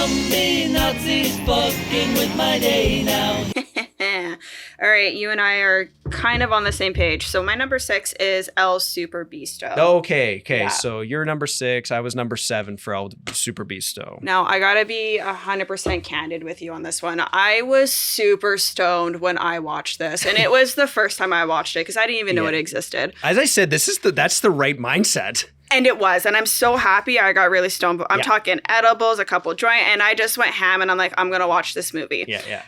zombie Nazis fucking with my day now. All right, you and I are kind of on the same page. So my number 6 is El Super Beasto. Okay. Yeah. So you're number 6. I was number 7 for El Super Beasto. Now, I gotta be 100% candid with you on this one. I was super stoned when I watched this, and it was the first time I watched it because I didn't even know it existed. As I said, that's the right mindset. And it was, and I'm so happy I got really stoned. I'm talking edibles, a couple joint, and I just went ham, and I'm like, I'm gonna watch this movie. Yeah.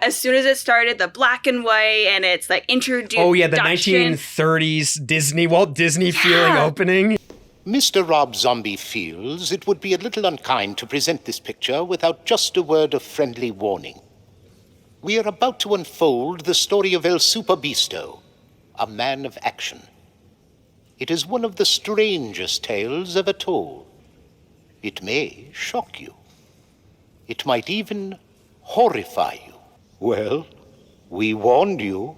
As soon as it started, the black and white, and it's like introduced. Oh yeah, the 1930s Walt Disney feeling opening. Mr. Rob Zombie feels it would be a little unkind to present this picture without just a word of friendly warning. We are about to unfold the story of El Super Beasto, a man of action. It is one of the strangest tales ever told. It may shock you. It might even horrify you. Well, we warned you.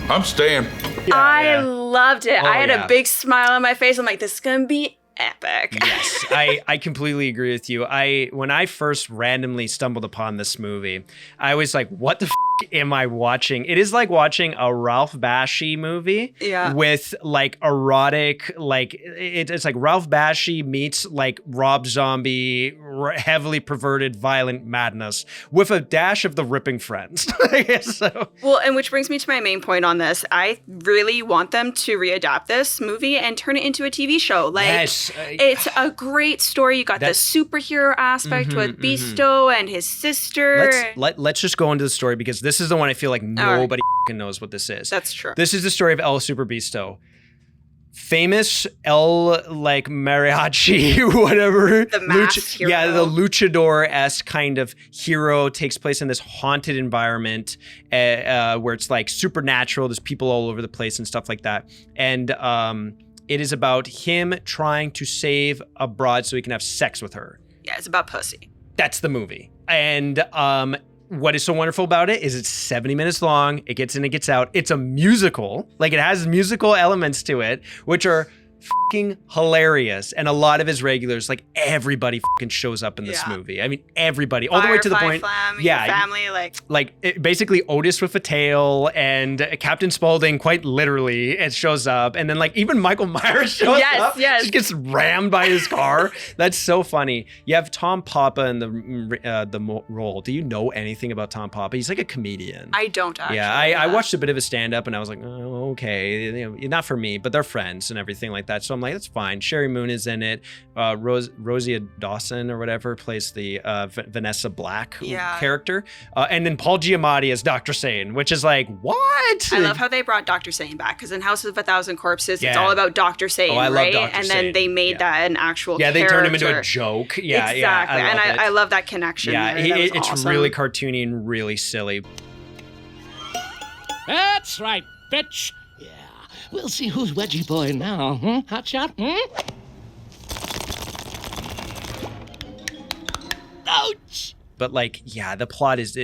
I'm staying. I loved it. I had a big smile on my face. I'm like, this is going to be epic. Yes, I completely agree with you. When I first randomly stumbled upon this movie, I was like, what the am I watching? It is like watching a Ralph Bakshi movie with like erotic, like it's like Ralph Bakshi meets like Rob Zombie, heavily perverted, violent madness with a dash of the Ripping Friends. Well, and which brings me to my main point on this. I really want them to readapt this movie and turn it into a TV show. Like, it's a great story. You got the superhero aspect with Beasto and his sister. Let's just go into the story because this is the one I feel like nobody knows what this is. That's true. This is the story of El Super Beasto. Famous El like mariachi, whatever. The masked hero. Yeah, the luchador-esque kind of hero takes place in this haunted environment where it's like supernatural. There's people all over the place and stuff like that. And it is about him trying to save a broad so he can have sex with her. Yeah, it's about pussy. That's the movie. And what is so wonderful about it is it's 70 minutes long. It gets in, it gets out. It's a musical. Like, it has musical elements to it, which are fucking hilarious. And a lot of his regulars, like everybody fucking shows up in this movie. I mean, everybody, all the way to the point. Family, basically Otis with a tail and Captain Spaulding, quite literally, it shows up. And then like even Michael Myers shows up. Yes. He gets rammed by his car. That's so funny. You have Tom Papa in the role. Do you know anything about Tom Papa? He's like a comedian. I don't actually. Yeah, I watched a bit of his stand-up and I was like, oh, okay, you know, not for me, but they're friends and everything like that. So I'm like, that's fine. Sherry Moon is in it. Rosie Dawson or whatever plays the Vanessa Black character. And then Paul Giamatti as Dr. Sane, which is like, what? I love how they brought Dr. Sane back because in House of a Thousand Corpses, it's all about Dr. Sane, I right? love Dr. And Sane. then they made that an actual character. Yeah, they turned him into a joke. Yeah, exactly. Yeah, I love that connection. Yeah, it's awesome. really cartoony and really silly. That's right, bitch. Yeah, we'll see who's wedgie boy now, Hotshot, Ouch! But like, yeah, the plot is,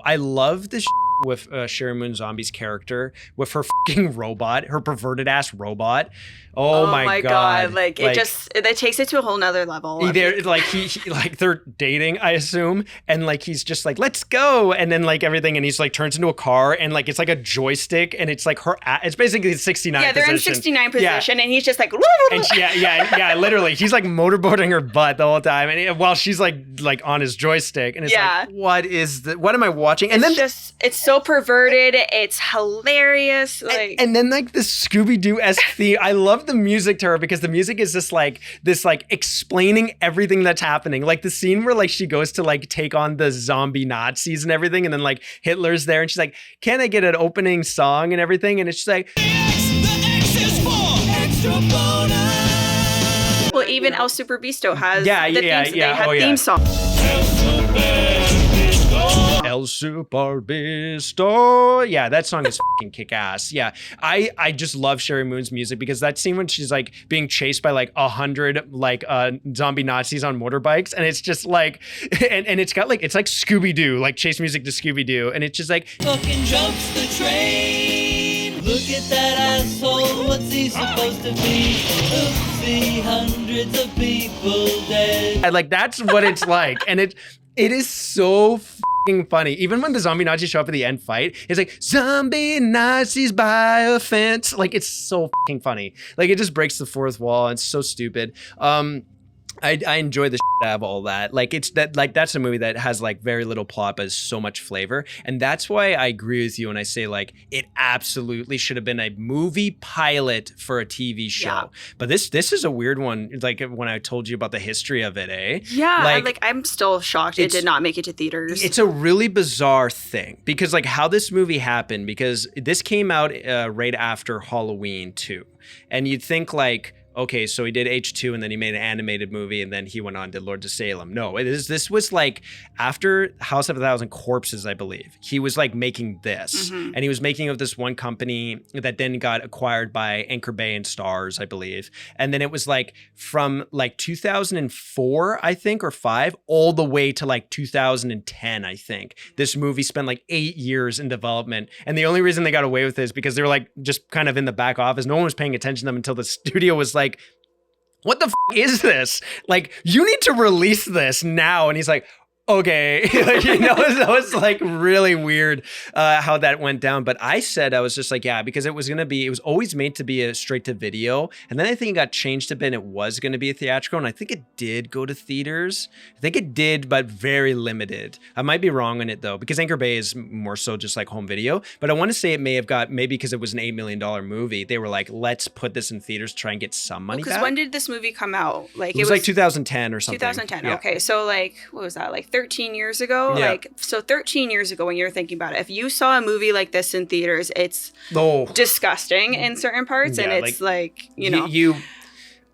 I love this with Sherry Moon Zombie's character, with her fucking robot, her perverted ass robot. Oh my God. Like it takes it to a whole nother level. They're like, they're dating, I assume. And like, he's just like, let's go. And then like everything. And he's like, turns into a car and like, it's like a joystick and it's like it's basically 69 Yeah, they're position. in 69 position and he's just like, and literally. He's like motorboating her butt the whole time. And while she's like on his joystick. And it's like, what am I watching? And it's so perverted. It's hilarious. And then like the Scooby-Doo-esque theme. I love the music to her because the music is just like this, like explaining everything that's happening. Like the scene where like she goes to like take on the zombie Nazis and everything, and then like Hitler's there, and she's like, "Can I get an opening song and everything?" And it's just like, The X is for extra bonus. Well, even El Super Beasto has They have theme songs. El Super Beasto. Yeah, that song is fucking kick-ass. Yeah, I just love Sherry Moon's music because that scene when she's like being chased by like 100 like zombie Nazis on motorbikes, and it's just like, and it's got like, it's like Scooby-Doo, like chase music to Scooby-Doo, and it's just like, Fucking jumps the train. Look at that asshole. What's he supposed to be? Oopsie, hundreds of people dead. And like that's what it's like, and it is so fucking funny. Even when the zombie Nazis show up at the end fight, it's like zombie Nazis by a fence. Like it's so fucking funny. Like it just breaks the fourth wall. It's so stupid. I enjoy the shit out of all that. Like it's that, like that's a movie that has like very little plot but has so much flavor, and that's why I agree with you when I say like it absolutely should have been a movie pilot for a TV show. Yeah. But this is a weird one. Like when I told you about the history of it, Yeah, like I'm still shocked it did not make it to theaters. It's a really bizarre thing because like how this movie happened, because this came out right after Halloween 2, and you'd think like, okay, so he did H2 and then he made an animated movie and then he went on to Lords of Salem. No, this was like after House of a Thousand Corpses, I believe. He was like making this, and he was making of this one company that then got acquired by Anchor Bay and Stars, I believe. And then it was like from like 2004, I think, or 5, all the way to like 2010, I think. This movie spent like 8 years in development. And the only reason they got away with this is because they were like just kind of in the back office. No one was paying attention to them until the studio was like, what the is this? Like, you need to release this now. And he's like, okay. Like, you know, that was like really weird how that went down. But I was just like, yeah, because it was always made to be a straight to video. And then I think it got changed a bit and it was going to be a theatrical. And I think it did go to theaters. I think it did, but very limited. I might be wrong on it though, because Anchor Bay is more so just like home video. But I want to say it may have got, maybe because it was an $8 million movie, they were like, let's put this in theaters, try and get some money back. Because when did this movie come out? Like it was like 2010 or something. 2010. Yeah. Okay. So like, what was that? Like 13 years ago? Yeah. Like, so 13 years ago when you're thinking about it, if you saw a movie like this in theaters, it's disgusting in certain parts. Yeah, and it's like, you know,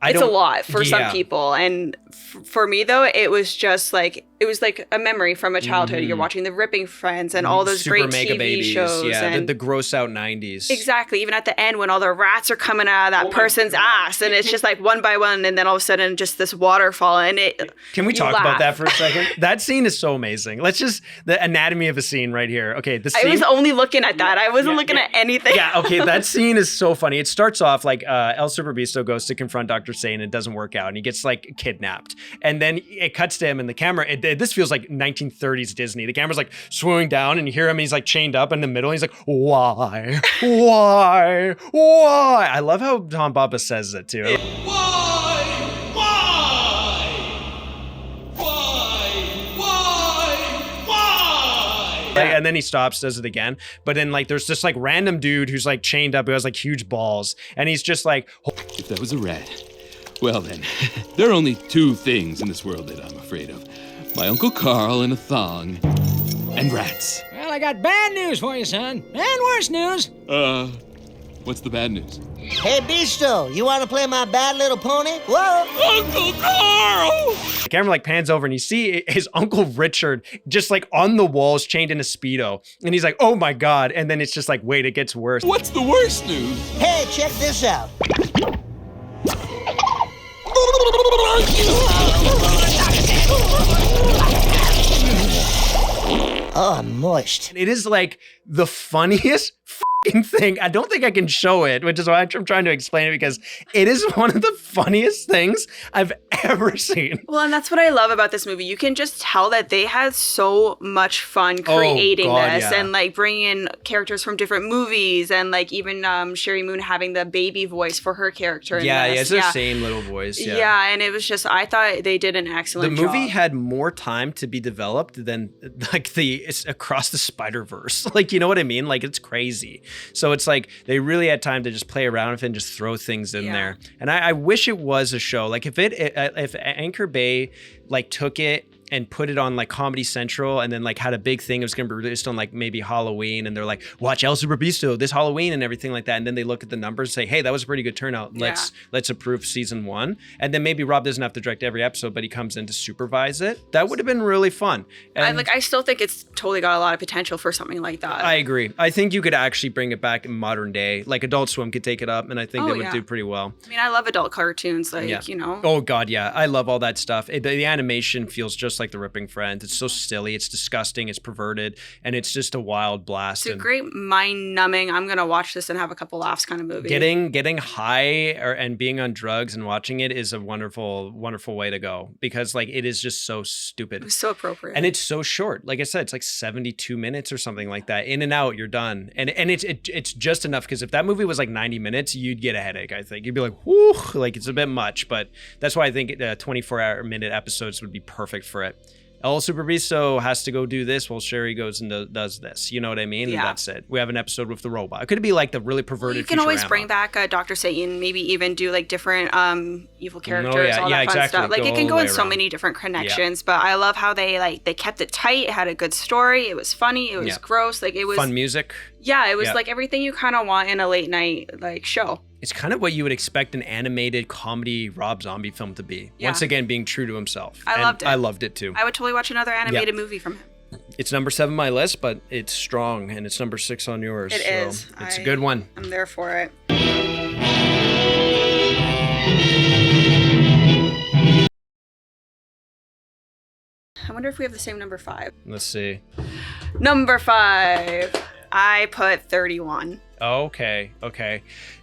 it's a lot for some people. And for me though, it was just like, it was like a memory from a childhood. You're watching The Ripping Friends and all those Super great Mega TV Babies. shows. Yeah, and the gross out 90s. Exactly. Even at the end when all the rats are coming out of that person's ass and it's just like one by one and then all of a sudden just this waterfall and it. Can we talk about that for a second? That scene is so amazing. Let's just, the anatomy of a scene right here. Okay, the scene. I was only looking at that. I wasn't looking at anything. Yeah, okay, that scene is so funny. It starts off like El Superbeasto goes to confront Dr. Sane and it doesn't work out and he gets like kidnapped. And then it cuts to him and the camera, this feels like 1930s Disney. The camera's like swooning down and you hear him, he's like chained up in the middle. And he's like, why? Why? Why? I love how Tom Papa says it too. And then he stops, does it again. But then like there's this like random dude who's like chained up who has like huge balls. And he's just like, if that was a rat, well then, there are only 2 things in this world that I'm afraid of. My Uncle Carl in a thong, and rats. Well, I got bad news for you, son. And worse news. What's the bad news? Hey, Beasto, you want to play my bad little pony? Whoa! Uncle Carl! The camera like pans over and you see his Uncle Richard just like on the walls chained in a Speedo. And he's like, oh my God. And then it's just like, wait, it gets worse. What's the worst news? Hey, check this out. Oh, I'm moist. It is like the funniest fucking thing. I don't think I can show it, which is why I'm trying to explain it, because it is one of the funniest things I've ever seen. Well, and that's what I love about this movie. You can just tell that they had so much fun creating this and like bringing in characters from different movies and like even Sherry Moon having the baby voice for her character. Yeah, it's the same little voice. Yeah, and it was just, I thought they did an excellent job. The movie had more time to be developed than like it's Across the Spider-Verse. Like, you know what I mean? Like, it's crazy. So it's like they really had time to just play around with it and just throw things in there. And I wish it was a show. Like if Anchor Bay like took it and put it on like Comedy Central and then like had a big thing, it was going to be released on like maybe Halloween, and they're like, watch El Superbeasto this Halloween and everything like that. And then they look at the numbers and say, hey, that was a pretty good turnout. Let's approve season 1. And then maybe Rob doesn't have to direct every episode, but he comes in to supervise it. That would have been really fun. And I still think it's totally got a lot of potential for something like that. I agree. I think you could actually bring it back in modern day. Like Adult Swim could take it up, and I think they would do pretty well. I mean, I love adult cartoons, like, you know. Oh God, yeah. I love all that stuff. The animation feels just just like The Ripping Friends. It's so silly, it's disgusting, it's perverted, and it's just a wild blast. It's a great mind-numbing, I'm going to watch this and have a couple laughs kind of movie. Getting high and being on drugs and watching it is a wonderful, wonderful way to go, because like it is just so stupid. It was so appropriate. And it's so short. Like I said, it's like 72 minutes or something like that. In and out, you're done. And it's just enough, because if that movie was like 90 minutes, you'd get a headache, I think. You'd be like, whoo, like it's a bit much, but that's why I think 24-minute episodes would be perfect for it. El Supervisto has to go do this while Sherry goes and does this. You know what I mean? Yeah. And that's it. We have an episode with the robot. It could be like the really perverted. You can always Futurama. bring back Dr. Satan, maybe even do like different evil characters, all that fun exactly. stuff. Like Go it can go in so around. many different connections, but I love how they kept it tight. It had a good story. It was funny. It was gross. Like it was fun music. Yeah, it was like everything you kind of want in a late night like show. It's kind of what you would expect an animated comedy Rob Zombie film to be. Yeah. Once again, being true to himself. I loved it. I loved it too. I would totally watch another animated movie from him. It's number 7 on my list, but it's strong, and it's number 6 on yours. It is. It's a good one. I'm there for it. I wonder if we have the same number 5. Let's see. Number 5. I put 31. Okay.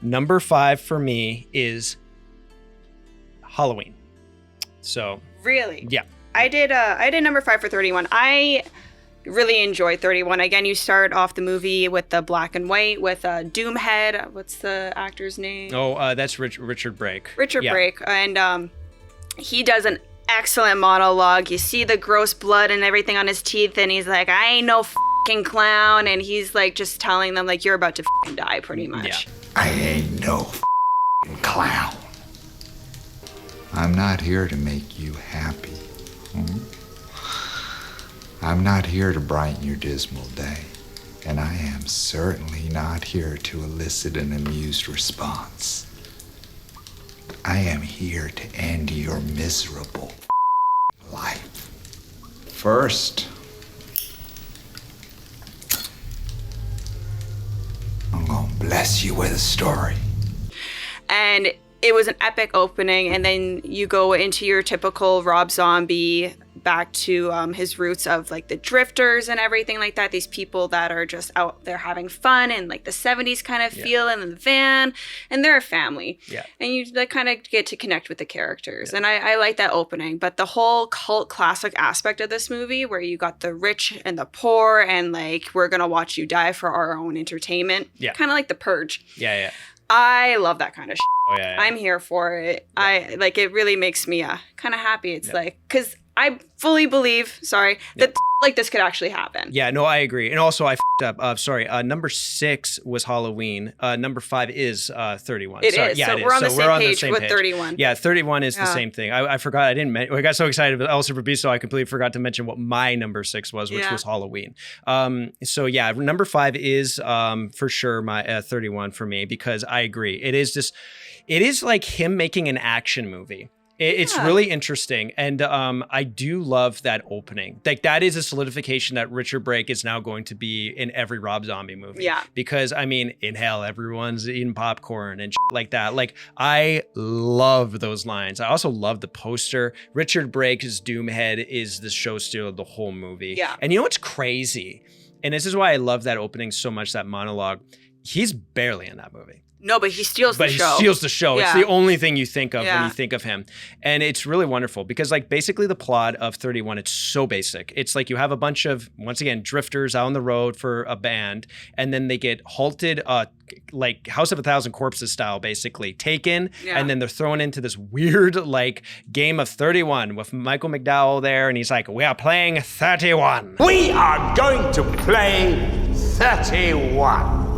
Number 5 for me is Halloween. So. Really? Yeah. I did number 5 for 31. I really enjoyed 31. Again, you start off the movie with the black and white with Doomhead. What's the actor's name? Oh, that's Richard Brake. Richard Brake. And he does an excellent monologue. You see the gross blood and everything on his teeth, and he's like, I ain't no f***ing clown. And he's like just telling them like, you're about to f***ing die pretty much. Yeah. I ain't no f***ing clown. I'm not here to make you happy. I'm not here to brighten your dismal day. And I am certainly not here to elicit an amused response. I am here to end your miserable life. First, I'm gonna bless you with a story. And it was an epic opening, and then you go into your typical Rob Zombie, back to his roots of like the drifters and everything like that. These people that are just out there having fun and like the 70s kind of feel in the van, and they're a family. Yeah. And you like kind of get to connect with the characters. And I like that opening. But the whole cult classic aspect of this movie, where you got the rich and the poor, and like, we're gonna watch you die for our own entertainment. Yeah. Kind of like The Purge. Yeah. I love that kind of shit. Oh, yeah. I'm here for it. Yeah. I like, it really makes me kind of happy. It's like, because I fully believe, that like this could actually happen. Yeah, no, I agree. And also I f***ed up. Number 6 was Halloween. Number 5 is 31. It is. Yeah, so it is. we're on the so same we're on page the same with page. 31. Yeah, 31 is the same thing. I forgot. I didn't mention. I got so excited with El Supervisto, I completely forgot to mention what my number 6 was, which was Halloween. So yeah, number 5 is for sure my 31 for me, because I agree. It is like him making an action movie. It's really interesting. And I do love that opening. Like, that is a solidification that Richard Brake is now going to be in every Rob Zombie movie. Yeah. Because, I mean, in hell, everyone's eating popcorn and shit like that. Like, I love those lines. I also love the poster. Richard Brake's Doomhead is the show stealer of the whole movie. Yeah. And you know what's crazy? And this is why I love that opening so much, that monologue. He's barely in that movie. No, but he steals the show. But he steals the show. Yeah. It's the only thing you think of when you think of him. And it's really wonderful because, like, basically the plot of 31, it's so basic. It's like you have a bunch of, once again, drifters out on the road for a band, and then they get halted, like House of a Thousand Corpses style, basically taken, and then they're thrown into this weird, like, game of 31 with Michael McDowell there, and he's like, we are playing 31. We are going to play 31.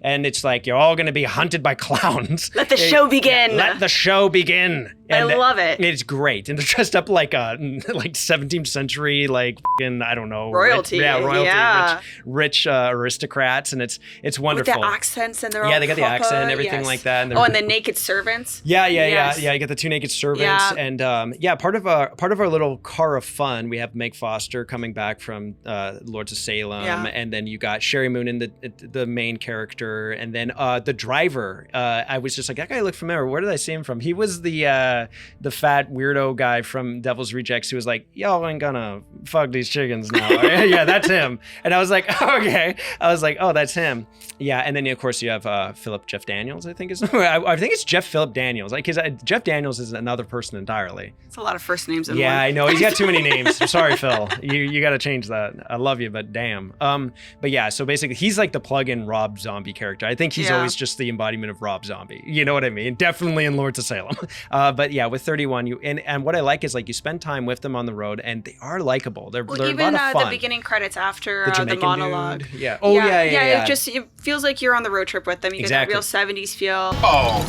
And it's like, you're all going to be hunted by clowns. Let the show begin. Yeah, let the show begin. And I love it. It's great. And they're dressed up like a 17th century, like, I don't know. Royalty. Royalty. Rich aristocrats. And it's wonderful. With the accents and their own they got the accent and everything like that. And the naked servants. Yeah. You get the 2 naked servants. Yeah. And part of our little car of fun, we have Meg Foster coming back from Lords of Salem. Yeah. And then you got Sherry Moon in the main character. And then the driver, I was just like, that guy looked familiar. Where did I see him from? He was the the fat weirdo guy from Devil's Rejects who was like, y'all ain't gonna fuck these chickens now. Yeah, that's him. And I was like, okay. I was like, oh, that's him. Yeah, and then of course you have Philip Jeff Daniels, I think is. I think it's Jeff Philip Daniels. Like, because Jeff Daniels is another person entirely. It's a lot of first names in one. Yeah, I know. He's got too many names. Sorry, Phil. You got to change that. I love you, but damn. But yeah, so basically he's like the plug-in Rob Zombie character. I think he's always just the embodiment of Rob Zombie. You know what I mean? Definitely in Lords of Salem. But yeah, with 31, and what I like is like you spend time with them on the road, and they are likable. They're a lot of fun. Even the beginning credits after the monologue. Dude. Yeah. Oh yeah. It feels like you're on the road trip with them. You get that real 70s feel. Oh,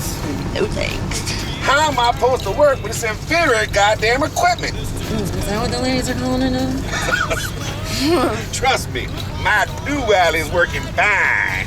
no thanks. How am I supposed to work with this inferior goddamn equipment? Is that what the ladies are calling it now? Trust me, my dual is working fine.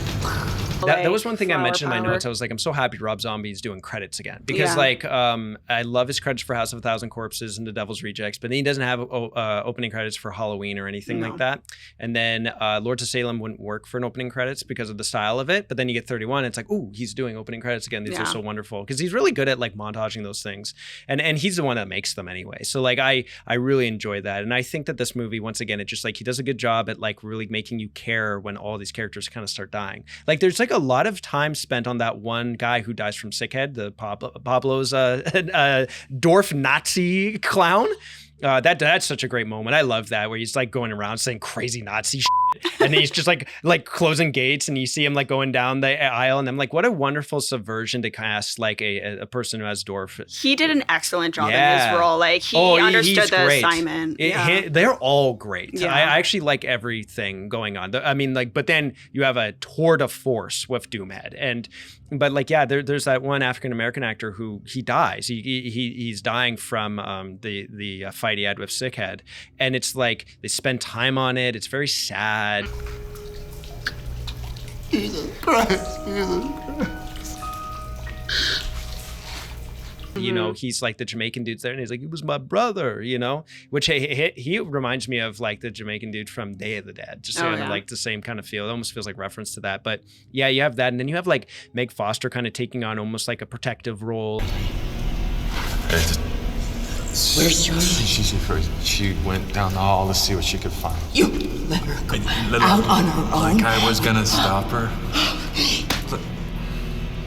That was one thing I mentioned in my notes. I was like, I'm so happy Rob Zombie's doing credits again because like I love his credits for House of a Thousand Corpses and The Devil's Rejects, but then he doesn't have opening credits for Halloween or anything like that. And then Lords of Salem wouldn't work for an opening credits because of the style of it. But then you get 31, it's like, ooh, he's doing opening credits again. These are so wonderful because he's really good at like montaging those things, and he's the one that makes them anyway. So like I really enjoy that, and I think that this movie once again, it just like he does a good job at like really making you care when all these characters kind of start dying. Like there's like a lot of time spent on that one guy who dies from Sickhead, the Pablo's dwarf Nazi clown. That's such a great moment. I love that where he's like going around saying crazy Nazi shit, and then he's just like closing gates, and you see him like going down the aisle, and I'm like, what a wonderful subversion to cast like a person who has dwarf. He did an excellent job in his role. Like he understood the assignment. They're all great. Yeah. I actually like everything going on. I mean, like, but then you have a tour de force with Doomhead, but like, yeah, there's that one African American actor who he dies. He's dying from the fight he had with Sickhead, and it's like they spend time on it. It's very sad. Jesus Christ. You know, he's like the Jamaican dude's there, and he's like, he was my brother, you know, which he reminds me of like the Jamaican dude from Day of the Dead, just kind of like the same kind of feel. It almost feels like reference to that. But yeah, you have that, and then you have like Meg Foster kind of taking on almost like a protective role. Where's Charlie? She went down the hall to see what she could find. You let her go out on her own. Like I was gonna stop her.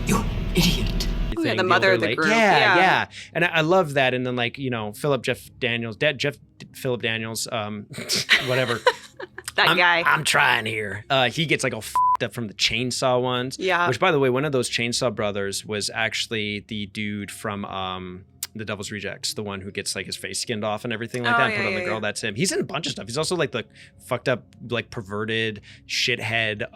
You idiot. Oh, yeah, the mother of the group. Yeah. And I love that. And then like, you know, Philip Daniels, whatever. That guy. I'm trying here. He gets like all f***ed up from the Chainsaw ones. Yeah. Which, by the way, one of those Chainsaw brothers was actually the dude from The Devil's Rejects, the one who gets like his face skinned off and everything like that and put on the girl. That's him. He's in a bunch of stuff. He's also like the fucked up, like perverted shithead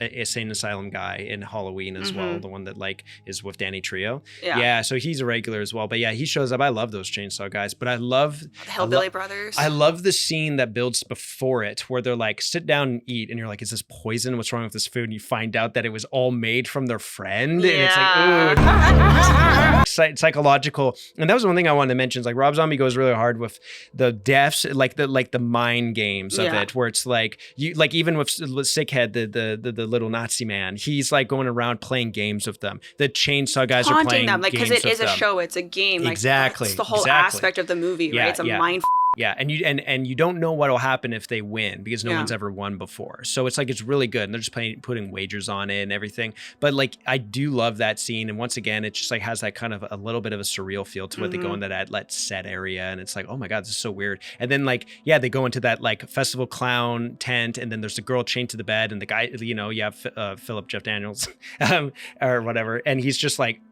insane asylum guy in Halloween as well, the one that like is with Danny Trejo. Yeah, so he's a regular as well. But yeah, he shows up. I love those Chainsaw guys, but I love the Hillbilly Brothers. I love the scene that builds before it where they're like, sit down and eat, and you're like, is this poison? What's wrong with this food? And you find out that it was all made from their friend, and it's like, ooh, psychological. And that was one thing I wanted to mention is like Rob Zombie goes really hard with the deaths, like the mind games of it, where it's like you like even with Sickhead, the little Nazi man, he's like going around playing games with them. The Chainsaw guys are playing them, like, because it is a show, it's a game. Like, exactly. It's the whole aspect of the movie, right? It's a mind. Yeah, and you don't know what will happen if they win because no one's ever won before. So it's like it's really good, and they're just putting wagers on it and everything. But like I do love that scene, and once again, it just like has that kind of a little bit of a surreal feel to it. They go in that set area, and it's like, oh my god, this is so weird. And then like they go into that like festival clown tent, and then there's the girl chained to the bed, and the guy, you know, you have Philip Jeff Daniels or whatever, and he's just like,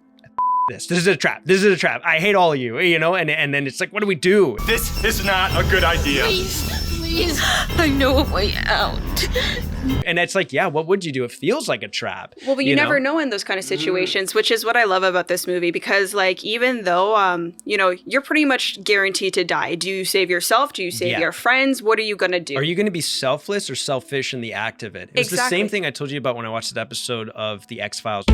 This is a trap. This is a trap. I hate all of you, you know? And then it's like, what do we do? This is not a good idea. Please, I know a way out. And it's like, yeah, what would you do? It feels like a trap. Well, but you never know in those kind of situations, which is what I love about this movie, because like, even though, you know, you're pretty much guaranteed to die. Do you save yourself? Do you save your friends? What are you going to do? Are you going to be selfless or selfish in the act of it? It was the same thing I told you about when I watched that episode of The X-Files.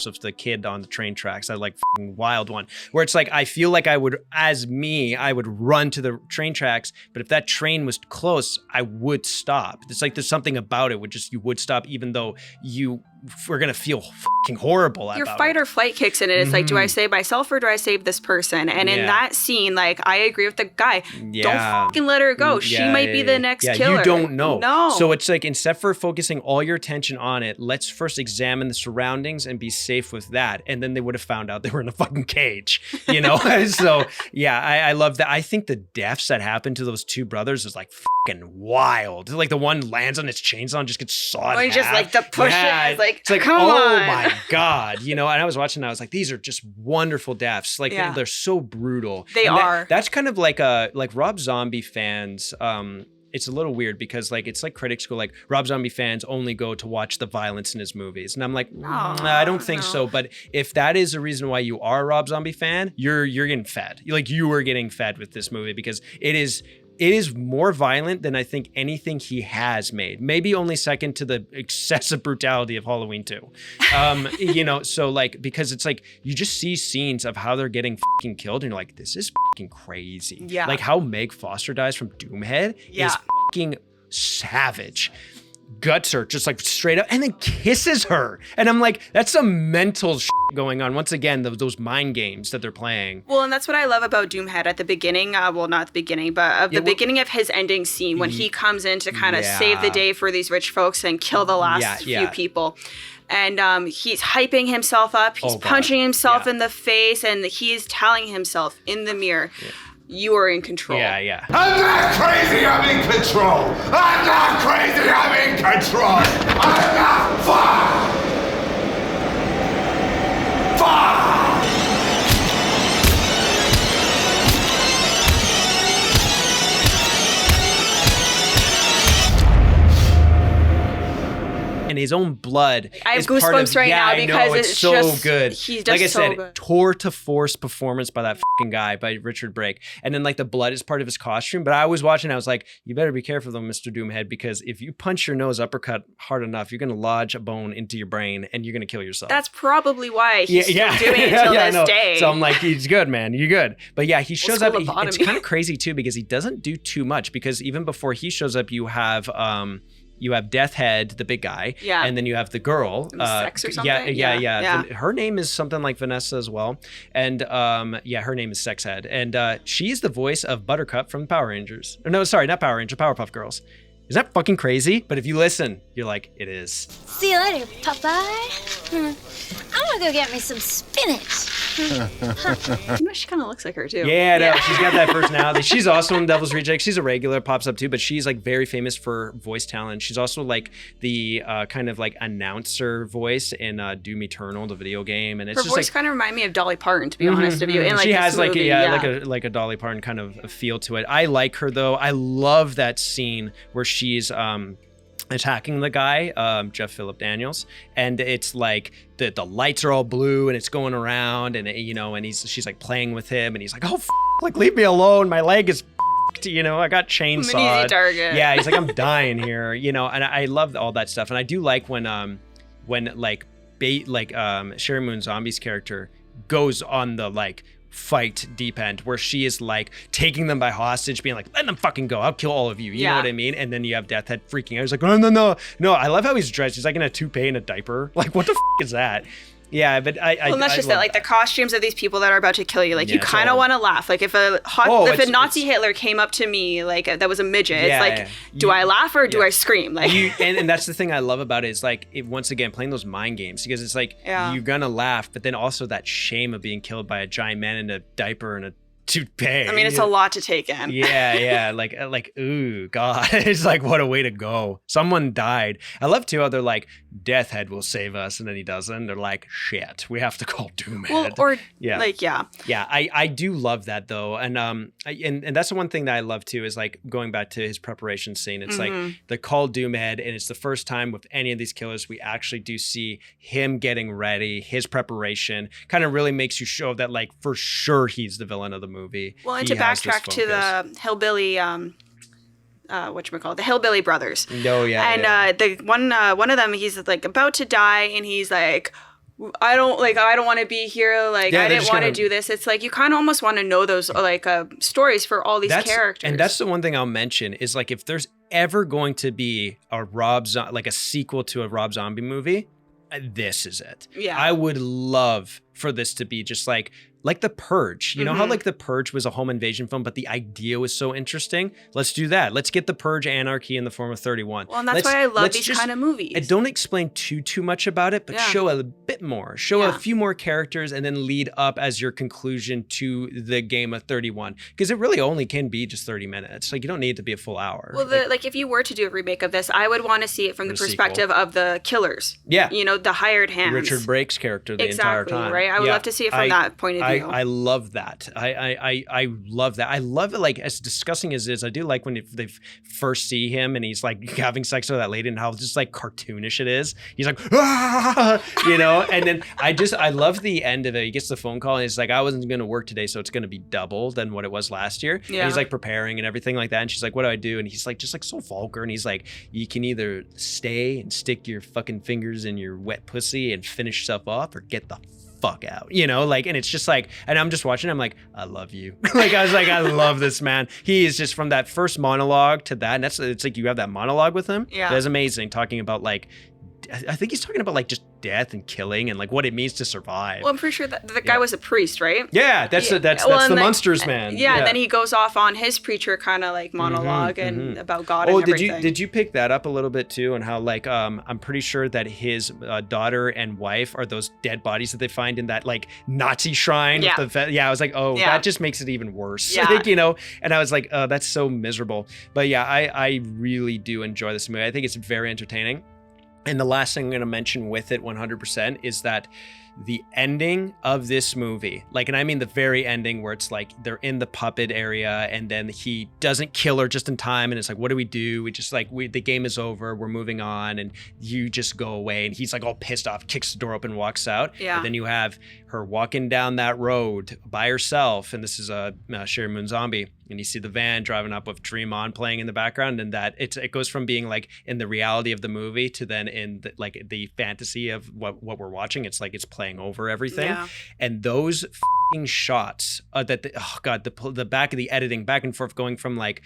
Of the kid on the train tracks, that like wild one where it's like I feel like I would run to the train tracks, but if that train was close I would stop. It's like there's something about it where just you would stop even though you we're gonna feel fucking horrible about your fight or flight kicks in. It's like, do I save myself or do I save this person? And in that scene, like, I agree with the guy. Don't fucking let her go. She might be the next killer. You don't know. No. So it's like, instead for focusing all your attention on it, let's first examine the surroundings and be safe with that. And then they would have found out they were in a fucking cage, you know? So yeah, I love that. I think the deaths that happened to those two brothers is like fucking wild. Like the one lands on his chainsaw and just gets sawed in half. Just like the push it. It's like, come oh on. My God, you know, and I was watching, I was like, these are just wonderful deaths. Like they're so brutal. They are. That's kind of like Rob Zombie fans. It's a little weird because like, it's like critics go like, Rob Zombie fans only go to watch the violence in his movies. And I'm like, I don't think so. But if that is a reason why you are a Rob Zombie fan, you're getting fed. Like you are getting fed with this movie because it is more violent than I think anything he has made. Maybe only second to the excessive brutality of Halloween 2. You know, so like, because it's like, you just see scenes of how they're getting fucking killed and you're like, this is fucking crazy. Yeah. Like how Meg Foster dies from Doomhead is fucking savage. Guts her just like straight up and then kisses her. And I'm like, that's some mental shit going on. Once again, those mind games that they're playing. Well, and that's what I love about Doomhead at the beginning. Well, not the beginning, but beginning of his ending scene when he comes in to kind of save the day for these rich folks and kill the last few people. And he's hyping himself up. He's punching himself in the face and he's telling himself in the mirror, you are in control. Yeah. I'm not crazy, I'm in control. I'm not crazy, I'm in control. I'm not far. And his own blood. I have goosebumps right now because it's so just good. He's just like I said, good. tour de force performance by that fucking guy, by Richard Brake. And then like the blood is part of his costume. But I was watching, I was like, you better be careful though, Mr. Doomhead, because if you punch your nose uppercut hard enough, you're gonna lodge a bone into your brain and you're gonna kill yourself. That's probably why he's still doing it till this day. So I'm like, he's good, man. You're good. But yeah, he shows up. It's kind of crazy too because he doesn't do too much. Because even before he shows up, you have Death Head, the big guy, and then you have the girl. Sex or something? Yeah. Her name is something like Vanessa as well, and her name is Sex Head, and she's the voice of Buttercup from Power Rangers. Or no, sorry, not Power Ranger, Powerpuff Girls. Is that fucking crazy? But if you listen, you're like, it is. See you later, Popeye. I'm gonna go get me some spinach. You know, she kind of looks like her too. Yeah, no, she's got that personality. She's also in Devil's Rejects. She's a regular, pops up too, but she's like very famous for voice talent. She's also like the kind of like announcer voice in Doom Eternal, the video game, and it's her just voice like, kind of remind me of Dolly Parton, to be honest with you. And she has like movie, like a Dolly Parton kind of a feel to it. I like her though. I love that scene where she's attacking the guy, Jeff Phillip Daniels, and it's like the lights are all blue and it's going around, and you know, and she's like playing with him, and he's like, oh, like leave me alone, my leg is, you know, I got chainsawed. I'm an easy target. Yeah, he's like, I'm dying here, you know, and I love all that stuff, and I do like when Sherry Moon Zombie's character goes on the like fight deep end where she is like taking them by hostage, being like, let them fucking go, I'll kill all of you, you know what I mean? And then you have Death Head freaking out. He's like, no. I love how he's dressed. He's like in a toupee and a diaper. Like, what the is that? Yeah, but well, that's just it. Like the costumes of these people that are about to kill you. Like you kind of want to laugh. Like if a Nazi Hitler came up to me, like that was a midget. It's like, do I laugh or do I scream? Like, and that's the thing I love about it is like once again playing those mind games, because it's like you're gonna laugh, but then also that shame of being killed by a giant man in a diaper and a toupee. I mean, it's a lot to take in. Yeah. Like, ooh, God. It's like, what a way to go. Someone died. I love too how they're like, Death Head will save us, and then he doesn't. They're like, shit, we have to call Doomhead. I do love that though, and that's the one thing that I love too is like going back to his preparation scene. It's like the call Doomhead, and it's the first time with any of these killers we actually do see him getting ready. His preparation kind of really makes you show that like for sure he's the villain of the movie. Well, and to backtrack to the hillbilly. The Hillbilly Brothers. The one of them, he's like about to die, and he's like, I don't want to be here. Like I didn't want to do this. It's like you kind of almost want to know those like stories for all these characters. And that's the one thing I'll mention is like if there's ever going to be a a sequel to a Rob Zombie movie, this is it. Yeah. I would love for this to be just like The Purge. You know how like The Purge was a home invasion film, but the idea was so interesting? Let's do that. Let's get The Purge anarchy in the form of 31. Well, and that's why I love these kind of movies. And don't explain too much about it, but show a bit more. Show a few more characters and then lead up as your conclusion to the game of 31. Because it really only can be just 30 minutes. Like, you don't need it to be a full hour. Well, if you were to do a remake of this, I would want to see it from the perspective of the killers. Yeah. You know, the hired hands. Richard Brake's character the entire time. Right? I would love to see it from that point of view. I love that. I love that. I love it. Like, as disgusting as it is, I do like when they first see him and he's like having sex with that lady and how just like cartoonish it is. He's like, ah! You know, and then I love the end of it. He gets the phone call and he's like, I wasn't going to work today, so it's going to be double than what it was last year. Yeah. And he's like preparing and everything like that. And she's like, what do I do? And he's like, just like so vulgar. And he's like, you can either stay and stick your fucking fingers in your wet pussy and finish stuff off, or get the fuck out, you know, like, and it's just like, and I'm just watching, I'm like, I love you. Like, I was like, I love this man. He is just from that first monologue to that, and it's like you have that monologue with him. Yeah. That's amazing, talking about like, I think he's talking about like just death and killing and like what it means to survive. Well, I'm pretty sure that the guy was a priest, right? Yeah, that's the Munsters man. Yeah, and then he goes off on his preacher kind of like monologue and about God and everything. Did you pick that up a little bit too? And how like I'm pretty sure that his daughter and wife are those dead bodies that they find in that like Nazi shrine. Yeah. With I was like, oh, that just makes it even worse. Yeah. Like, you know, and I was like, oh, that's so miserable. But yeah, I really do enjoy this movie. I think it's very entertaining. And the last thing I'm going to mention with it 100% is that the ending of this movie, like, and I mean the very ending where it's like they're in the puppet area and then he doesn't kill her just in time. And it's like, what do? We just like, the game is over. We're moving on and you just go away. And he's like all pissed off, kicks the door open, walks out. Yeah. And then you have her walking down that road by herself. And this is Sherry Moon Zombie. And you see the van driving up with Dream On playing in the background, and that it goes from being like in the reality of the movie to then in the fantasy of what we're watching. It's like it's playing over everything. Yeah. And those fucking shots the back of the editing back and forth going from like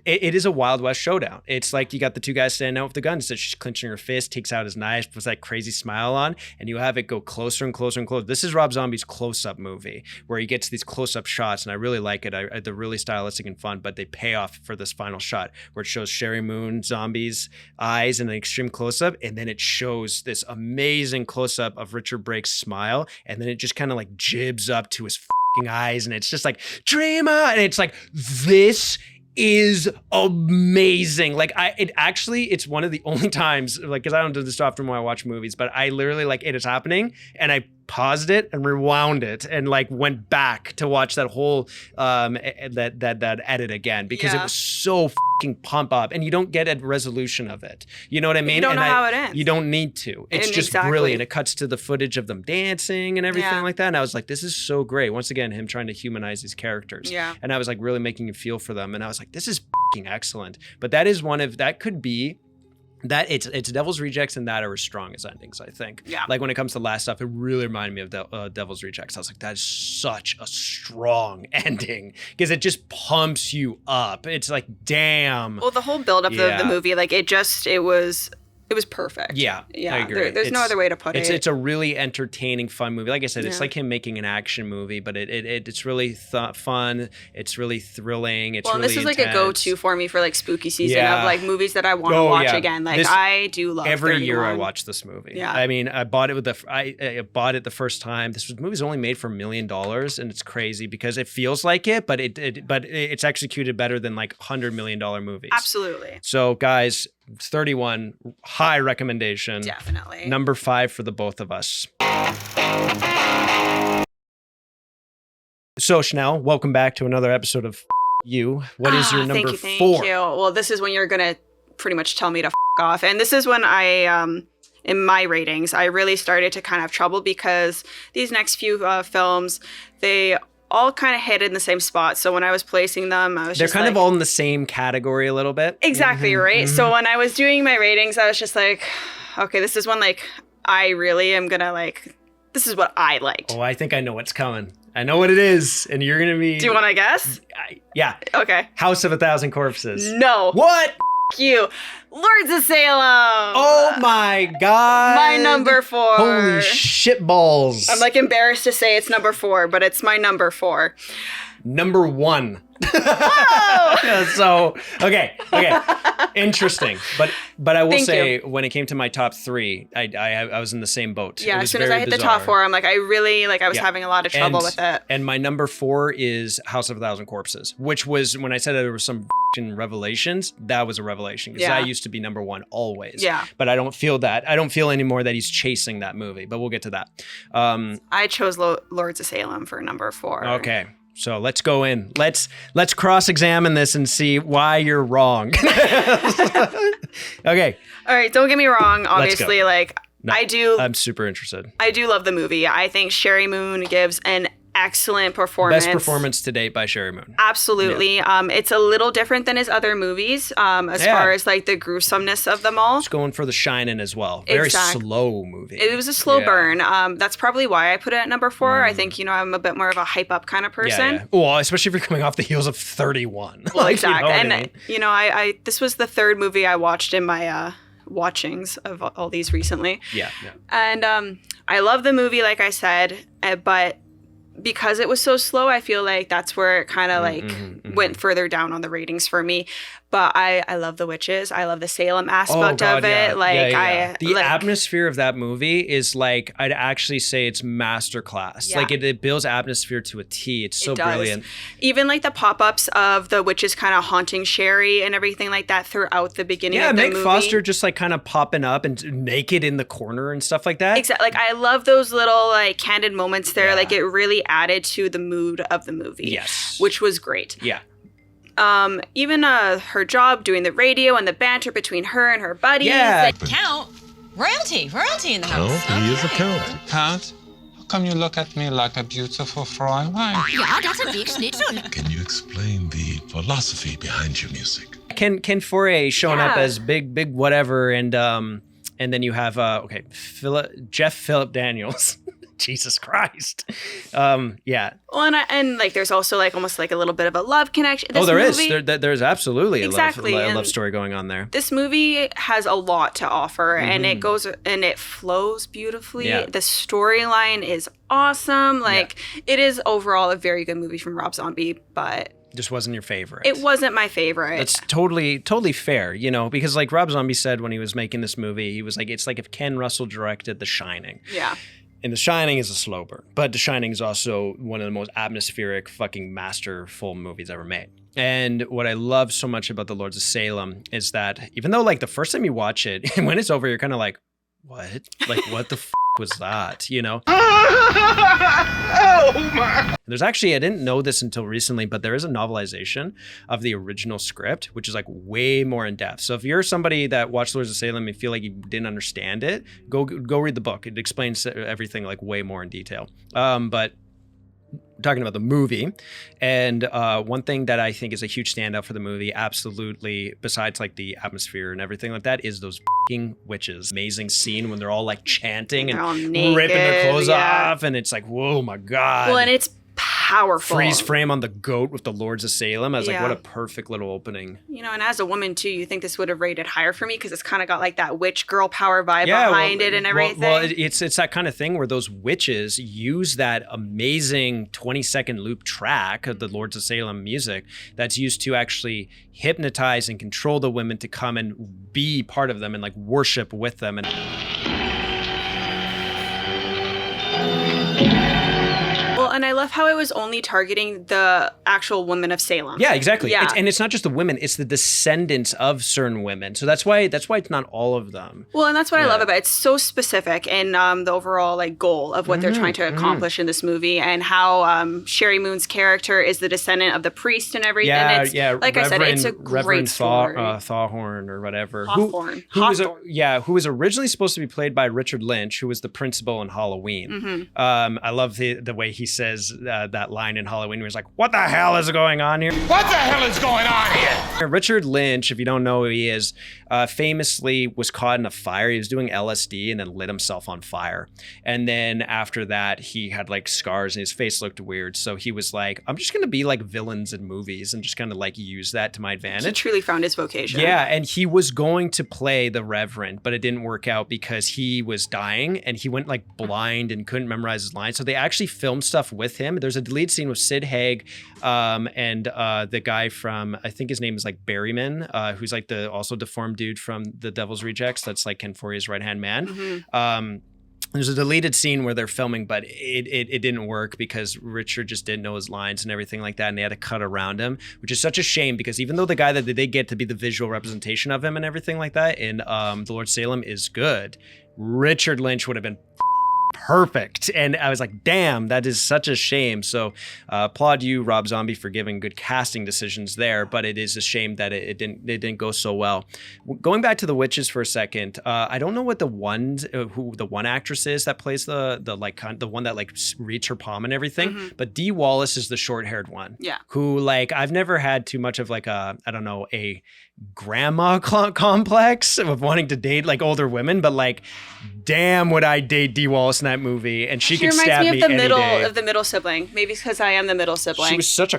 it is a Wild West showdown. It's like you got the two guys standing out with the guns. So she's clenching her fist, takes out his knife with that crazy smile on, and you have it go closer and closer and closer. This is Rob Zombie's close-up movie where he gets these close-up shots, and I really like it. They're really stylistic and fun, but they pay off for this final shot where it shows Sherry Moon Zombie's eyes in an extreme close-up, and then it shows this amazing close-up of Richard Brake's smile, and then it just kind of like jibs up to his eyes, and it's just like, dream on, and it's like, this is amazing. Like it's one of the only times, like, because I don't do this often when I watch movies, but I literally like it is happening and I paused it and rewound it and like went back to watch that whole that edit again because it was so fucking pump up, and you don't get a resolution of it. You know what I mean? You don't know how it ends. You don't need to. It's just brilliant. It cuts to the footage of them dancing and everything like that. And I was like, this is so great. Once again, him trying to humanize these characters. Yeah. And I was like really making you feel for them. And I was like, this is fucking excellent. But that is that could be that it's Devil's Rejects and that are as strong as endings, I think. Yeah. Like when it comes to last stuff, it really reminded me of Devil's Rejects. I was like, that is such a strong ending because it just pumps you up. It's like, damn. Well, the whole build up of the movie, like it was perfect. Yeah, I agree. There's no other way to put it. It's a really entertaining, fun movie. Like I said, it's like him making an action movie, but it's really fun. It's really thrilling. It's really this is like intense. A go-to for me for like spooky season of like movies that I want to watch again. Like I do love every 31. year I watch this movie. Yeah, I mean, I bought it I bought it the first time. This movie's only made for $1 million, and it's crazy because it feels like it, but it's executed better than like $100 million movies. Absolutely. So guys, 31, high recommendation. Definitely. Number 5 for the both of us. So Chanelle, welcome back to another episode of You. What is your number 4? Thank you. Well, this is when you're going to pretty much tell me to off. And this is when I, in my ratings, I really started to kind of have trouble because these next few films, they all kind of hit in the same spot. So when I was placing them, I was They're kind of all in the same category a little bit. Exactly, right? Mm-hmm. So when I was doing my ratings, I was just like, okay, this is one like I really am going to like, this is what I liked. Oh, I think I know what's coming. I know what it is, and you're going to be... Do you want to guess? Yeah. Okay. House of a Thousand Corpses. No. What? you. Lords of Salem. Oh my God. My number 4. Holy shit balls. I'm like embarrassed to say it's number 4, but it's my number 4. Number 1. So, okay. Interesting. But I will say, when it came to my top 3, I was in the same boat. Yeah, as soon as I hit the top 4, I'm like, I was having a lot of trouble with it. And my number 4 is House of a Thousand Corpses, which was, when I said that there were some revelations, that was a revelation. Because I used to be number 1 always. Yeah. But I don't feel that. I don't feel anymore that he's chasing that movie. But we'll get to that. I chose Lords of Salem for number 4. Okay. So let's go in. Let's cross-examine this and see why you're wrong. Okay. All right. Don't get me wrong. Obviously, I'm super interested. I do love the movie. I think Sherry Moon gives an excellent performance. Best performance to date by Sherry Moon. Absolutely. Yeah. It's a little different than his other movies as far as like the gruesomeness of them all. It's going for The Shining as well. Very slow movie. It was a slow burn. That's probably why I put it at number 4. I think, I'm a bit more of a hype up kind of person. Yeah. Well, especially if you're coming off the heels of 31. Well, exactly. You know what I mean? I this was the 3rd movie I watched in my watchings of all these recently. Yeah. And I love the movie, like I said, but because it was so slow, I feel like that's where it kind of went further down on the ratings for me. But I love the witches. I love the Salem aspect of it. The atmosphere of that movie is like, I'd actually say it's masterclass. Yeah. Like it builds atmosphere to a T. It's so brilliant. Even like the pop-ups of the witches kind of haunting Sherry and everything like that throughout the beginning of the movie. Meg Foster just like kind of popping up and naked in the corner and stuff like that. Exactly. Like I love those little like candid moments there. Like it really added to the mood of the movie. Yes. Which was great. Yeah. Even her job doing the radio and the banter between her and her buddies. Yeah. Count. Royalty in the house. He is a count. Count? How come you look at me like a beautiful Fräulein? Yeah, that's a big schnitzel. Can you explain the philosophy behind your music? Ken Foray showing up as big whatever, and then you have Jeff Phillip Daniels. Jesus Christ. Yeah. Well, and like there's also like almost like a little bit of a love connection. There's absolutely a love story going on there. This movie has a lot to offer, and it goes and it flows beautifully. Yeah. The storyline is awesome. Like it is overall a very good movie from Rob Zombie, but just wasn't your favorite. It wasn't my favorite. That's totally fair, because like Rob Zombie said when he was making this movie, he was like, it's like if Ken Russell directed The Shining. Yeah. And The Shining is a slow burn, but The Shining is also one of the most atmospheric, fucking masterful movies ever made. And what I love so much about The Lords of Salem is that even though like the first time you watch it, and when it's over, you're kind of like, what? Like, what the was that? Oh my! There's actually, I didn't know this until recently, but there is a novelization of the original script, which is like way more in depth. So if you're somebody that watched Lords of Salem and feel like you didn't understand it, go read the book. It explains everything like way more in detail. But talking about the movie, and one thing that I think is a huge standout for the movie, absolutely, besides like the atmosphere and everything like that, is those fucking witches. Amazing scene when they're all like chanting and ripping their clothes off, and it's like, whoa, my God. Well, and it's powerful. Freeze frame on the goat with the Lords of Salem. I was like, what a perfect little opening. And as a woman too, you think this would have rated higher for me because it's kind of got like that witch girl power vibe behind it and everything. Well, it's that kind of thing where those witches use that amazing 20-second loop track of the Lords of Salem music that's used to actually hypnotize and control the women to come and be part of them and like worship with them. And and I love how it was only targeting the actual women of Salem. Yeah, exactly. Yeah. And it's not just the women, it's the descendants of certain women. So that's why it's not all of them. Well, and that's what I love about it. It's so specific in the overall like goal of what they're trying to accomplish in this movie, and how Sherry Moon's character is the descendant of the priest and everything. Yeah. Like I said, it's a great story. Thawhorn or whatever. Hawthorne. Who was originally supposed to be played by Richard Lynch, who was the principal in Halloween. I love the way he says has that line in Halloween where he's like, what the hell is going on here? What the hell is going on here? Richard Lynch, if you don't know who he is, famously was caught in a fire. He was doing LSD and then lit himself on fire. And then after that, he had like scars and his face looked weird. So he was like, I'm just going to be like villains in movies and just kind of like use that to my advantage. He truly found his vocation. Yeah, and he was going to play the Reverend, but it didn't work out because he was dying and he went like blind and couldn't memorize his lines. So they actually filmed stuff with him. There's a deleted scene with Sid Haig and the guy from, I think his name is like Berryman, who's like the also deformed dude from The Devil's Rejects. That's like Ken Foree's right-hand man. There's a deleted scene where they're filming, but it didn't work because Richard just didn't know his lines and everything like that, and they had to cut around him, which is such a shame because even though the guy that they get to be the visual representation of him and everything like that in The Lord Salem is good, Richard Lynch would have been perfect. And I was like, damn, that is such a shame. So applaud you, Rob Zombie, for giving good casting decisions there, but it is a shame that it didn't go so well. Going back to the witches for a second, I don't know what the one actress is that plays the one that like reads her palm and everything, but Dee Wallace is the short-haired one. Yeah. Who like I've never had too much of like a grandma complex of wanting to date like older women, but like damn would I date Dee Wallace in that movie, and she could stab me any day. Of the middle sibling, maybe because I am the middle sibling. She was such a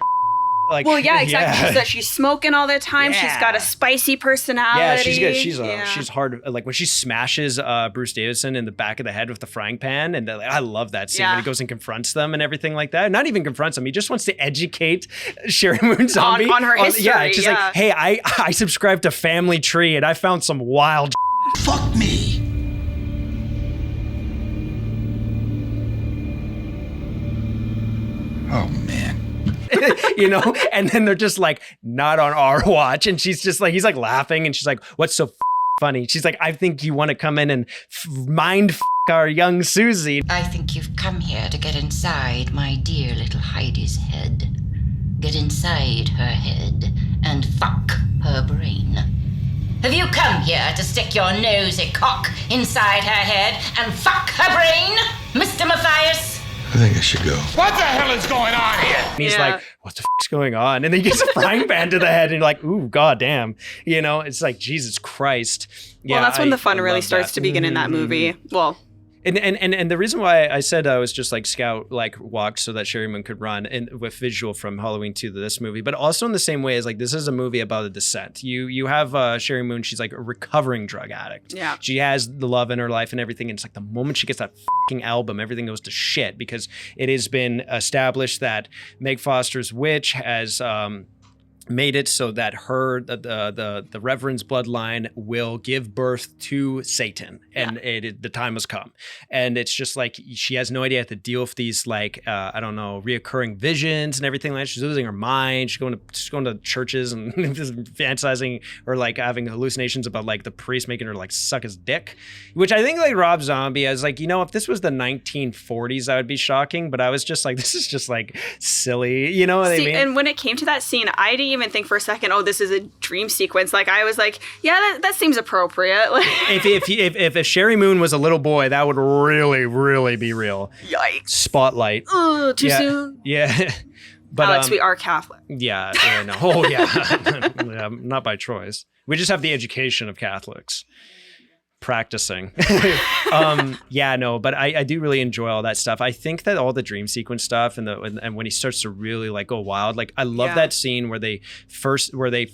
like, well, yeah, exactly. Yeah. She's smoking all the time. Yeah. She's got a spicy personality. Yeah, she's good. She's hard. Like when she smashes Bruce Davison in the back of the head with the frying pan, and like, I love that scene when he goes and confronts them and everything like that. Not even confronts them. He just wants to educate Sherry Moon Zombie on her history. Yeah, it's just like, hey, I subscribe to Family Tree, and I found some wild. Fuck me. Oh man. You know, and then they're just like, not on our watch. And she's just like, he's like laughing and she's like, what's so funny? She's like, I think you want to come in and mind our young Susie. I think you've come here to get inside my dear little Heidi's head. Get inside her head and fuck her brain. Have you come here to stick your nosy cock inside her head and fuck her brain, Mr. Matthias? I think I should go. What the hell is going on here? And he's like, what the f***'s going on? And then he gets a frying pan to the head and you're like, ooh, goddamn. You know, it's like, Jesus Christ. Yeah, well, that's when the fun really starts to begin in that movie. Well, And the reason why I said I was just like scout like walked so that Sherry Moon could run and with visual from Halloween 2 to this movie, but also in the same way as like this is a movie about a descent. You have Sherry Moon, she's like a recovering drug addict. Yeah. She has the love in her life and everything. And it's like the moment she gets that fucking album, everything goes to shit because it has been established that Meg Foster's witch has made it so that the Reverend's bloodline will give birth to Satan, and the time has come. And it's just like she has no idea how to deal with these like I don't know, reoccurring visions and everything like that. She's losing her mind. She's going to churches and just fantasizing or like having hallucinations about like the priest making her like suck his dick, which I think like Rob Zombie, I was like, you know, if this was the 1940s, that would be shocking. But I was just like, this is just like silly, you know what I mean? And when it came to that scene, I didn't even think for a second, oh, this is a dream sequence. Like I was like, yeah, that seems appropriate. Like, if Sherry Moon was a little boy, that would really be real. Yikes! Spotlight. Oh, too soon. Yeah. But Alex, we are Catholic. Yeah. No. Oh yeah. Not by choice. We just have the education of Catholics. Practicing. Yeah, no, but I do really enjoy all that stuff. I think that all the dream sequence stuff and when he starts to really like go wild, like I love that scene where they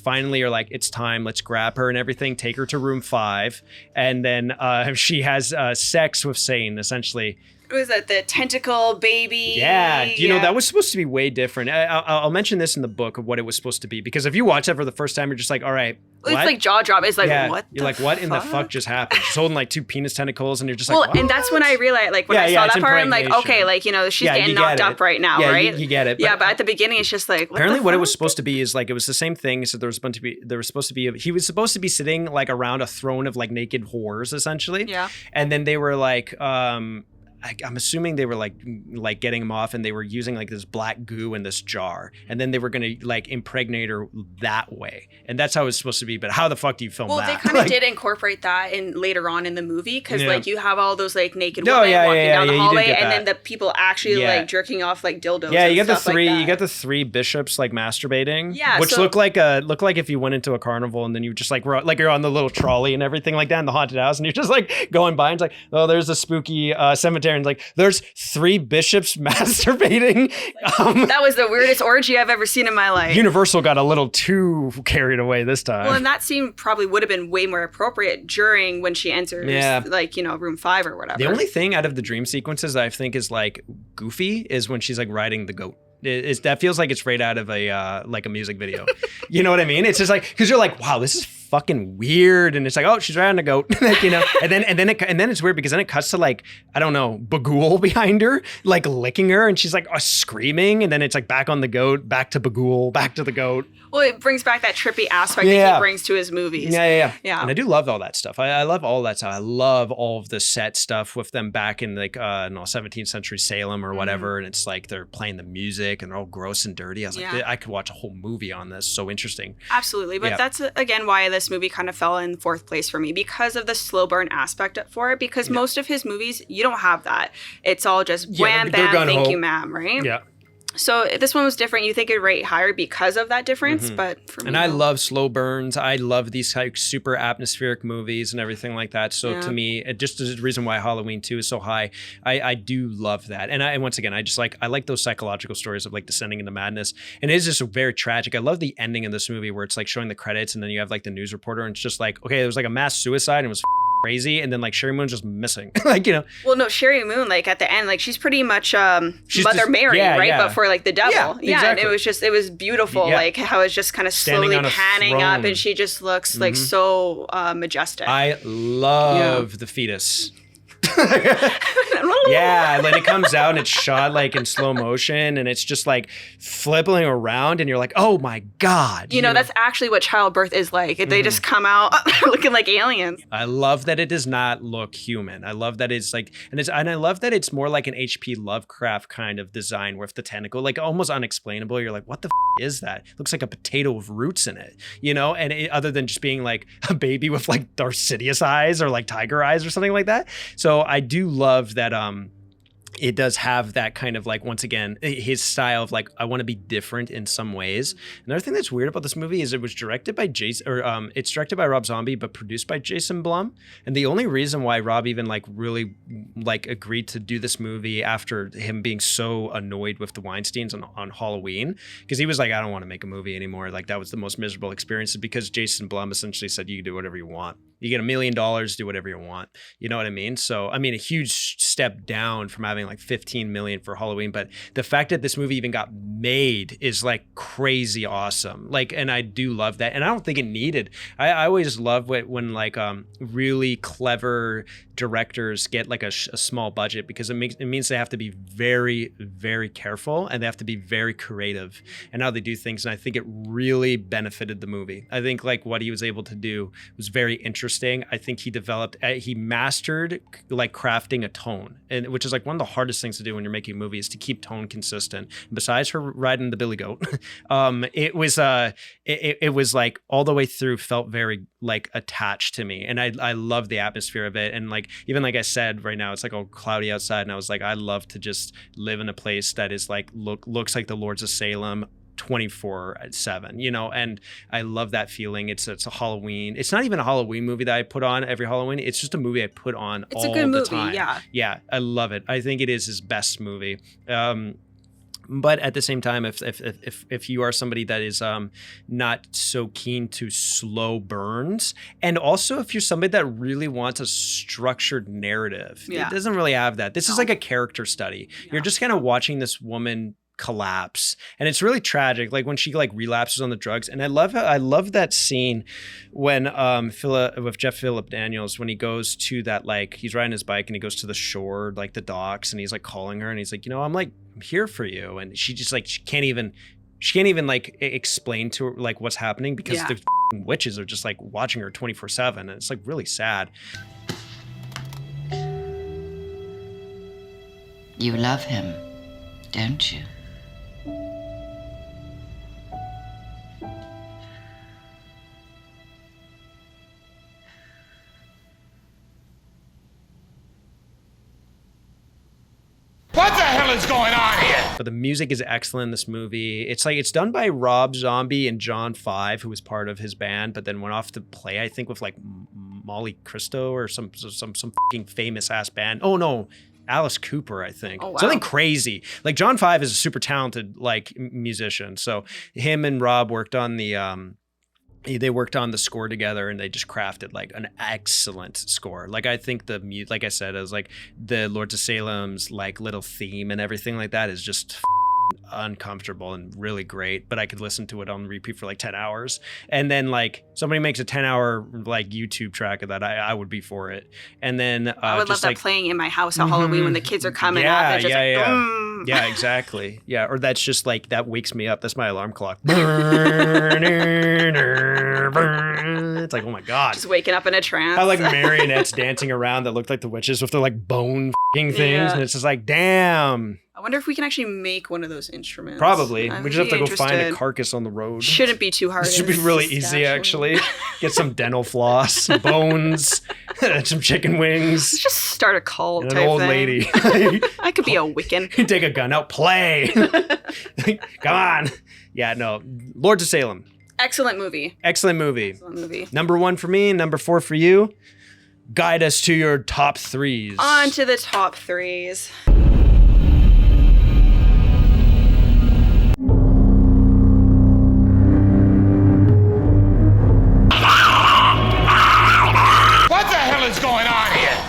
finally are like, it's time, let's grab her and everything, take her to room 5, and then she has sex with Satan essentially. Was that the tentacle baby? Yeah, you know, that was supposed to be way different. I'll mention this in the book of what it was supposed to be, because if you watch that for the first time, you're just like, all right, what? It's like jaw drop. It's like, what? You're like, what in the fuck just happened? She's holding like 2 penis tentacles, and you're just like, what? And that's when I realized, like, when I saw that part, I'm like, okay, like, you know, she's getting knocked up right now, right? You get it. But at the beginning, it's just like, apparently what it was supposed to be is like, it was the same thing. So he was supposed to be sitting like around a throne of like naked whores, essentially. Yeah. And then they were like, I'm assuming they were like getting him off, and they were using like this black goo in this jar, and then they were gonna like impregnate her that way, and that's how it was supposed to be. But how the fuck do you film that? Well, they kind of did incorporate that in later on in the movie, because like you have all those like naked women walking down the hallway, and then the people actually like jerking off like dildos. Yeah, you got the three bishops like masturbating. Yeah, which look like if you went into a carnival and then you just like you're on the little trolley and everything like that in the haunted house, and you're just like going by and it's like, oh, there's a spooky cemetery, and like there's 3 bishops masturbating. That was the weirdest orgy I've ever seen in my life. Universal got a little too carried away this time. Well, and that scene probably would have been way more appropriate during when she enters like, room 5 or whatever. The only thing out of the dream sequences that I think is like goofy is when she's like riding the goat. That feels like it's right out of a like a music video. You know what I mean? It's just like, because you're like, wow, this is fucking weird, and it's like, oh, she's riding a goat, like, and then it's weird because then it cuts to like, I don't know, Bagul behind her, like licking her, and she's like screaming, and then it's like back on the goat, back to Bagul, back to the goat. Well, it brings back that trippy aspect that he brings to his movies. Yeah. And I do love all that stuff. I love all that stuff. I love all of the set stuff with them back in like 17th century Salem or whatever, and it's like they're playing the music and they're all gross and dirty. I was like, I could watch a whole movie on this. So interesting. Absolutely. But that's again why this movie kind of fell in 4th place for me, because of the slow burn aspect for it, because most of his movies, you don't have that. It's all just wham, bam, thank you, ma'am, right? Yeah. So this one was different. You think it'd rate higher because of that difference, but for me, and I love slow burns. I love these like super atmospheric movies and everything like that. So to me, it just is the reason why Halloween 2 is so high. I do love that, and once again, I like those psychological stories of like descending into madness, and it is just very tragic. I love the ending of this movie where it's like showing the credits, and then you have like the news reporter, and it's just like, okay, there was like a mass suicide, and it was crazy, and then like Sherry Moon's just missing. Like, well, no, Sherry Moon, like at the end, like she's pretty much Mother Mary, right? But for like the devil. And it was beautiful, like how it's just kind of slowly panning up, and she just looks like so majestic. I love the fetus. And then it comes out and it's shot like in slow motion, and it's just like flipping around, and you're like, oh my God. That's actually what childbirth is like. They just come out looking like aliens. I love that it does not look human. I love that it's like, and I love that it's more like an H.P. Lovecraft kind of design with the tentacle, like almost unexplainable. You're like, what the is that? It looks like a potato with roots in it, and other than just being like a baby with like Darth Sidious eyes or like tiger eyes or something like that. So I do love that it does have that kind of like, once again, his style of like, I want to be different in some ways. Another thing that's weird about this movie is it was directed by it's directed by Rob Zombie, but produced by Jason Blum. And the only reason why Rob even like really like agreed to do this movie after him being so annoyed with the Weinsteins on Halloween, because he was like, I don't want to make a movie anymore. Like that was the most miserable experience, is because Jason Blum essentially said, you can do whatever you want. You get $1 million, do whatever you want. You know what I mean? So, I mean, a huge step down from having like 15 million for Halloween, but the fact that this movie even got made is like crazy awesome. Like, and I do love that. And I don't think it needed, I always love when like really clever directors get like a small budget, because it means they have to be very, very careful, and they have to be very creative in how they do things. And I think it really benefited the movie. I think like what he was able to do was very interesting. I think he mastered like crafting a tone, and which is like one of the hardest things to do when you're making a movie, is to keep tone consistent. And besides her riding the billy goat, it was like all the way through felt very like attached to me, and I love the atmosphere of it. And like, even like I said, right now it's like all cloudy outside, and I was like, I love to just live in a place that is like looks like the Lords of Salem 24/7, and I love that feeling. It's a Halloween. It's not even a Halloween movie that I put on every Halloween. It's just a movie I put on all the time. It's a good movie, yeah. I love it. I think it is his best movie. But at the same time, if you are somebody that is not so keen to slow burns, and also if you're somebody that really wants a structured narrative, it doesn't really have that. This is like a character study. You're just kind of watching this woman collapse, and it's really tragic, like when she like relapses on the drugs. And I love that scene when with Jeff Phillip Daniels, when he goes to that, like he's riding his bike and he goes to the shore, like the docks, and he's like calling her, and he's like, I'm here for you, and she just like she can't even like explain to her like what's happening, because the witches are just like watching her 24/7, and it's like really sad. You love him, don't you? What the hell is going on here? But the music is excellent in this movie. It's done by Rob Zombie and John Five, who was part of his band, but then went off to play, I think, with like Molly Cristo or some fucking famous ass band. Oh no, Alice Cooper, I think. Oh, wow. Something crazy. Like John Five is a super talented like musician. So him and Rob worked on the they worked on the score together, and they just crafted like an excellent score. Like I think like I said, it was like the Lords of Salem's like little theme and everything like that is just uncomfortable and really great, but I could listen to it on repeat for like 10 hours. And then like somebody makes a 10-hour like YouTube track of that, I would be for it. And then I would love that playing in my house on Halloween when the kids are coming up. It's just yeah, exactly. Yeah, or that's just like, that wakes me up. That's my alarm clock. It's like, oh my God. Just waking up in a trance. I like marionettes dancing around that look like the witches with their like bone things. Yeah. And it's just like, damn. I wonder if we can actually make one of those instruments. Probably. We just have to go find a carcass on the road. Shouldn't be too hard. It should be really easy, actually. Get some dental floss, bones, some chicken wings. Let's just start a cult And type an old thing. lady. I could be a Wiccan. You take a gun out, play. Come on. Yeah, no. Lords of Salem. Excellent movie. Excellent movie. Excellent movie. Number 1 for me, number 4 for you. Guide us to your top 3s. On to the top 3s.